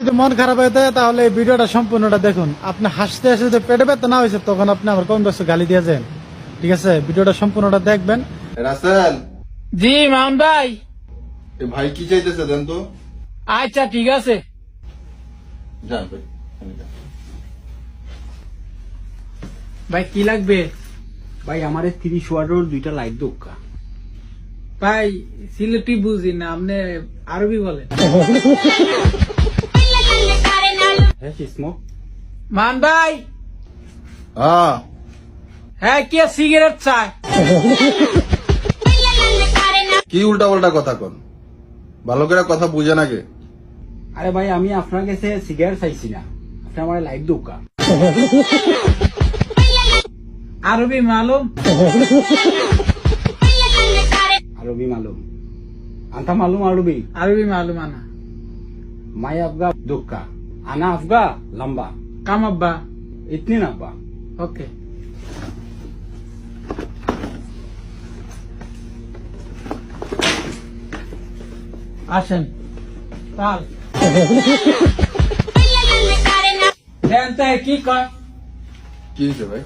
যদি মন খারাপ হয়ে থাকে তাহলে এই ভিডিওটা সম্পূর্ণটা দেখুন। আপনি হাসতে হাসতে পেটে ব্যথা না হয়েছে তখন আপনি আমার কম বেশি গালি দিয়ে যান, ঠিক আছে? ভিডিওটা সম্পূর্ণটা দেখবেন। রাসেল, জি মামুন ভাই। এ ভাই কি চাইতেছে দেন তো। আচ্ছা ঠিক আছে। যান ভাই, যান। ভাই কি লাগবে? ভাই আমার 30 ওয়াটের 2টা লাইট দোকা। ভাই সিলেটি বুঝি না, আপনি আরবি বলেন। হ্যাঁ কিসমো মান ভাই, হ্যাঁ, হ্যাঁ কে সিগারেট চায়? কি উল্টা পাল্টা কথা কন, ভালো করে কথা বুঝে নাকি? আরে ভাই আমি আপনার কাছে সিগারেট চাইছি না, আপনি আমার লাইট দোকা। আরবি মালুম? আরবি মালুম আন্তা মালুম আরবি আরবি মালুম আনা। মাই আফগা দোকা আনা আফগা লম্বা কাম আব্বা। ইতনি নাব্বা। ওকে আসেন তাল দেন তাই কি কয়? কি হয়েছে ভাই?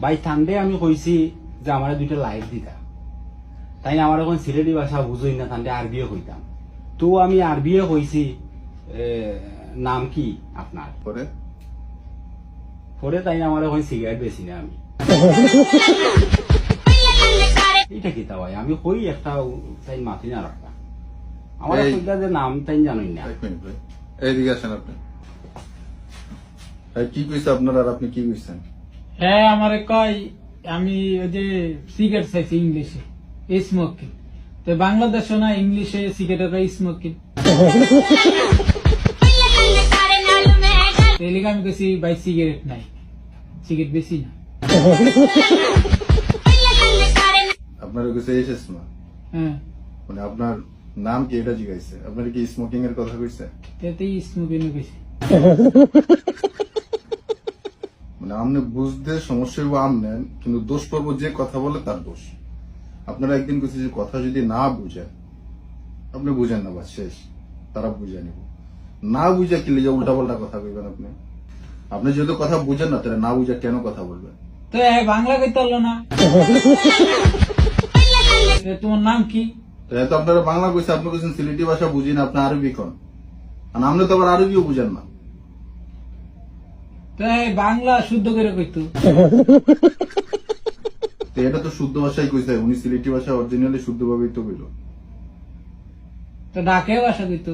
ভাই ঠান্ডে আমি কইছি যে আমার 2টা লাইট দিতা, তাই আমার এখন সিলেটি ভাষা বুঝই না, ঠান্ডে আরবিও কইতাম। তো আমি আরবিও কইছি নাম কি আপনার, পরে পরে তাই আমার এখন সিগারেট বেশি না আমি। এটা কি তা ভাই আমি কই একটা তাই মাথি না রাখা আমার এই- কইতা যে নাম তাই জানোই না। এক মিনিট ভাই, এইদিকে আসেন আপনি। ভাই কি কইছে আপনার আর আপনি কি কইছেন? হ্যাঁ আমারে কয় আমি ওই যে সিগারেট চাইছি ইংলিশে স্মোকিং, তো বাংলাদেশে না ইংলিশে সিগারেটের স্মোকিং। তেলিকে আমি কেছি ভাই সিগারেট নাই, সিগারেট বেশি না। আপনার কাছে এসেছ না, হ্যাঁ মানে আপনার নাম কি এটা জিজ্ঞাসা, আপনার কি স্মোকিং এর কথা কইছে? তেতেই স্মোকিং বেশি। মানে আপনি বুঝতে সমস্যা হইব আমনেন, কিন্তু দোষ পড়বো যে কথা বলে তার দোষ। আপনারা একদিন কিছু যে কথা যদি না বুঝেন, আপনি বুঝেন না, বাস শেষ, তারা বুঝে নিব। না বুঝে কি লিজে উল্টা পাল্টা কথা কইবেন আপনি? আপনি যেহেতু কথা বুঝেন না, তাহলে না বুঝে কেন কথা বলবেন? তো বাংলা কইতে পারলো না। তোমার নাম কি? তো এত আপনারা বাংলা কইছে, আপনি কইছেন সিলেটি ভাষা বুঝি না, আপনি আরবি কোন, আর আপনি তো আবার আরবিও বুঝেন না। তো বাংলা শুদ্ধ করে কইতো। তো এটা তো শুদ্ধ ভাষায় কইছে, উনি সিলেটি ভাষা অরিজিনালি শুদ্ধ ভাবেই তো কইল। তো ডাকে ভাষা কইতো।